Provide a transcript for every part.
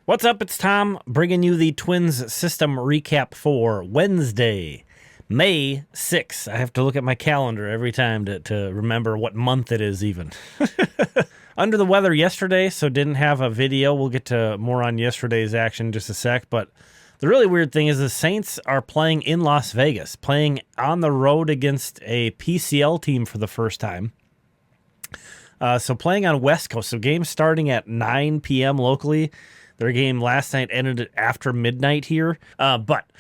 What's up? It's Tom bringing you the Twins system recap for Wednesday, May 6th. I have to look at my calendar every time to remember what month it is even. Under the weather yesterday, so didn't have a video. We'll get to more on yesterday's action in just a sec, but the really weird thing is the Saints are playing in Las Vegas, playing on the road against a PCL team for the first time. So playing on West Coast, so games starting at 9 p.m. locally. Their game last night ended after midnight here. But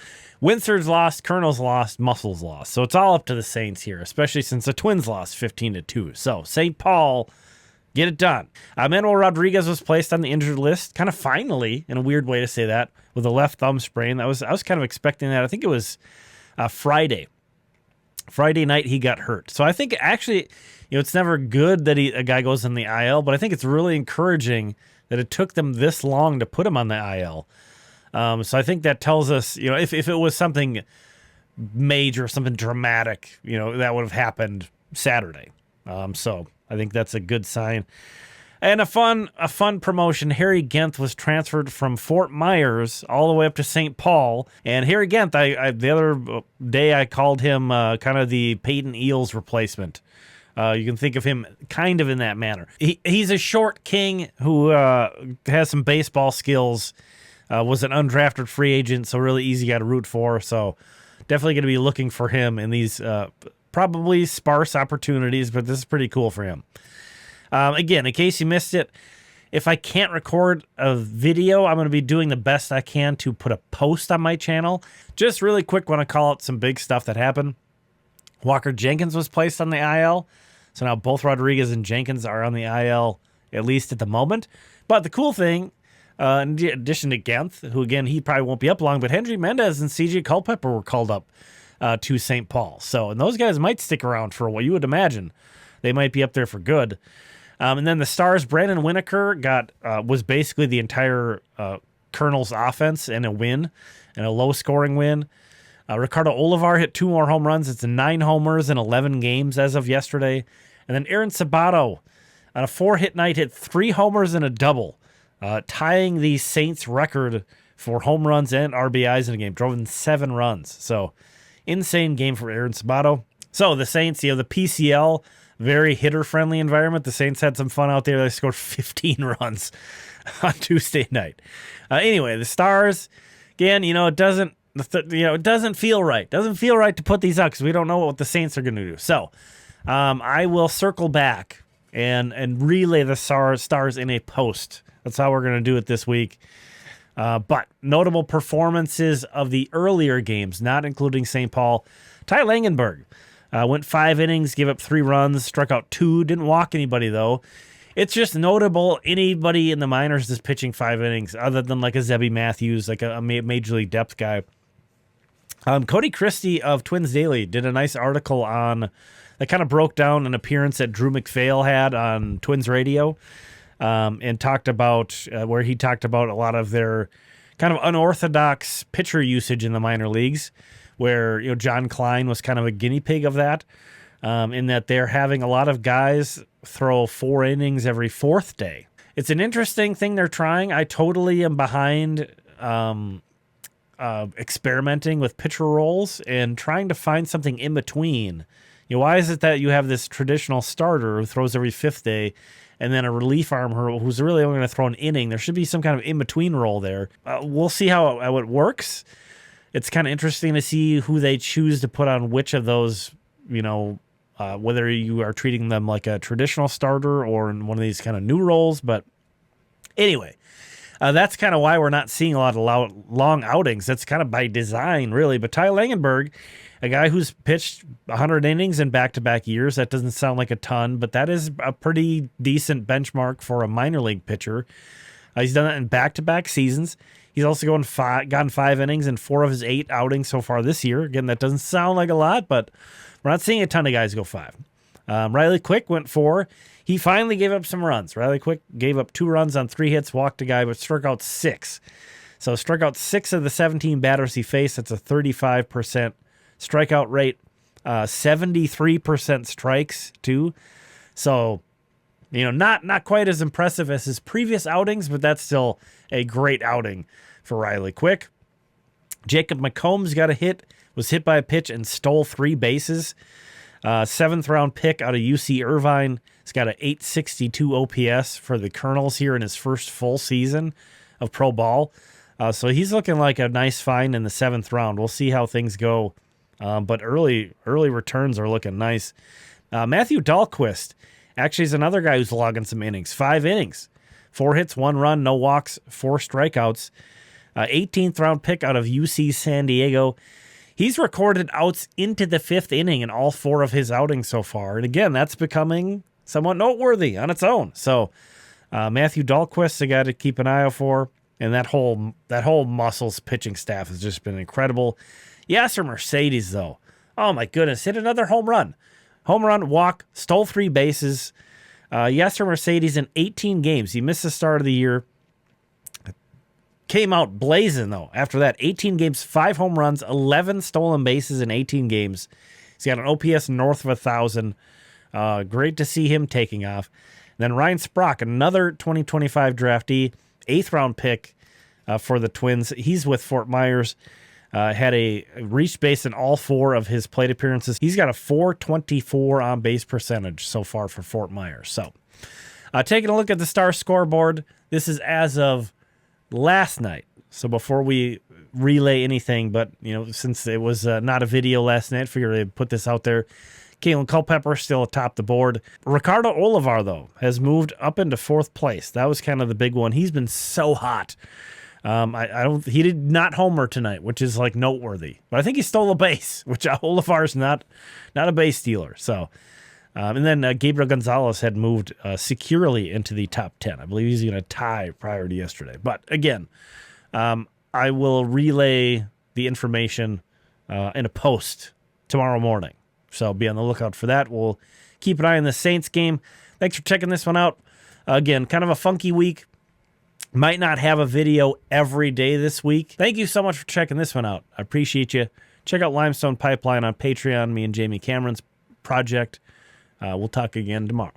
Windsor's lost, Colonel's lost, Muscle's lost. So it's all up to the Saints here, especially since the Twins lost 15-2. So St. Paul, get it done. Manuel Rodriguez was placed on the injured list, kind of finally, in a weird way to say that, with a left thumb sprain. I was kind of expecting that. I think it was Friday. Friday night he got hurt. So I think actually, it's never good that a guy goes in the IL, but I think it's really encouraging that it took them this long to put him on the IL. So I think that tells us, if it was something major, something dramatic, that would have happened Saturday. So I think that's a good sign. And a fun promotion. Harry Genth was transferred from Fort Myers all the way up to St. Paul. And Harry Genth, I the other day I called him kind of the Peyton Eels replacement. You can think of him kind of in that manner. He's a short king who has some baseball skills, was an undrafted free agent, so really easy guy to root for. So definitely going to be looking for him in these probably sparse opportunities, but this is pretty cool for him. Again, in case you missed it, if I can't record a video, I'm going to be doing the best I can to put a post on my channel. Just really quick, want to call out some big stuff that happened. Walker Jenkins was placed on the IL. So now both Rodriguez and Jenkins are on the IL, at least at the moment. But the cool thing, in addition to Genth, who again, he probably won't be up long, but Henry Mendez and CJ Culpepper were called up to St. Paul. And those guys might stick around for what you would imagine. They might be up there for good. And then the Stars, Brandon Winokur was basically the entire Colonel's offense in a win, and a low-scoring win. Ricardo Olivar hit 2 more home runs. It's 9 homers in 11 games as of yesterday. And then Aaron Sabato, on a 4-hit night, hit 3 homers and a double, tying the Saints record for home runs and RBIs in a game. Drove in 7 runs. So, insane game for Aaron Sabato. So, the Saints, the PCL, very hitter-friendly environment. The Saints had some fun out there. They scored 15 runs on Tuesday night. Anyway, the Stars, again, it doesn't feel right. Doesn't feel right to put these out because we don't know what the Saints are going to do. So I will circle back and relay the Stars in a post. That's how we're going to do it this week. But notable performances of the earlier games, not including St. Paul. Ty Langenberg went 5 innings, gave up 3 runs, struck out 2, didn't walk anybody though. It's just notable anybody in the minors is pitching 5 innings other than like a Zebby Matthews, like a major league depth guy. Cody Christie of Twins Daily did a nice article on that kind of broke down an appearance that Drew McPhail had on Twins Radio, and talked about where he talked about a lot of their kind of unorthodox pitcher usage in the minor leagues, where John Klein was kind of a guinea pig of that, in that they're having a lot of guys throw 4 innings every 4th day. It's an interesting thing they're trying. I totally am behind experimenting with pitcher roles and trying to find something in between. Why is it that you have this traditional starter who throws every 5th day and then a relief arm who's really only going to throw an inning? There should be some kind of in-between role there. We'll see how it works. It's kind of interesting to see who they choose to put on which of those, whether you are treating them like a traditional starter or in one of these kind of new roles. But anyway, that's kind of why we're not seeing a lot of long outings. That's kind of by design, really. But Ty Langenberg, a guy who's pitched 100 innings in back-to-back years, that doesn't sound like a ton, but that is a pretty decent benchmark for a minor league pitcher. He's done that in back-to-back seasons. He's also gotten 5 innings in 4 of his 8 outings so far this year. Again, that doesn't sound like a lot, but we're not seeing a ton of guys go 5. Riley Quick went 4. He finally gave up some runs. Riley Quick gave up 2 runs on 3 hits, walked a guy, but struck out 6. So struck out 6 of the 17 batters he faced. That's a 35% strikeout rate. 73% strikes, too. So Not quite as impressive as his previous outings, but that's still a great outing for Riley Quick. Jacob McCombs got a hit, was hit by a pitch and stole 3 bases. 7th round pick out of UC Irvine. He's got an 862 OPS for the Colonels here in his first full season of pro ball. So he's looking like a nice find in the 7th round. We'll see how things go. But early returns are looking nice. Matthew Dahlquist actually is another guy who's logging some innings. 5 innings. 4 hits, 1 run, no walks, 4 strikeouts. 18th round pick out of UC San Diego. He's recorded outs into the 5th inning in all 4 of his outings so far. And again, that's becoming somewhat noteworthy on its own. So Matthew Dahlquist, a guy to keep an eye out for. And that whole Muscles pitching staff has just been incredible. Yasser Mercedes, though. Oh, my goodness. Hit another home run. Home run, walk, stole 3 bases. Yasser Mercedes in 18 games. He missed the start of the year. Came out blazing, though. After that, 18 games, 5 home runs, 11 stolen bases in 18 games. He's got an OPS north of 1,000. Great to see him taking off. And then Ryan Sprock, another 2025 draftee, 8th round pick for the Twins. He's with Fort Myers. Had a reached base in all 4 of his plate appearances. He's got a .424 on base percentage so far for Fort Myers. So, taking a look at the star scoreboard, this is as of last night. So before we relay anything, but since it was not a video last night, I figured I'd put this out there. Kalen Culpepper still atop the board. Ricardo Olivar, though, has moved up into 4th place. That was kind of the big one. He's been so hot. He did not homer tonight, which is like noteworthy. But I think he stole a base, which Olivar's not a base stealer. So, and then Gabriel Gonzalez had moved securely into the top 10. I believe he's going to tie prior to yesterday. But again, I will relay the information in a post tomorrow morning. So be on the lookout for that. We'll keep an eye on the Saints game. Thanks for checking this one out. Again, kind of a funky week. Might not have a video every day this week. Thank you so much for checking this one out. I appreciate you. Check out Limestone Pipeline on Patreon, me and Jamie Cameron's project. We'll talk again tomorrow.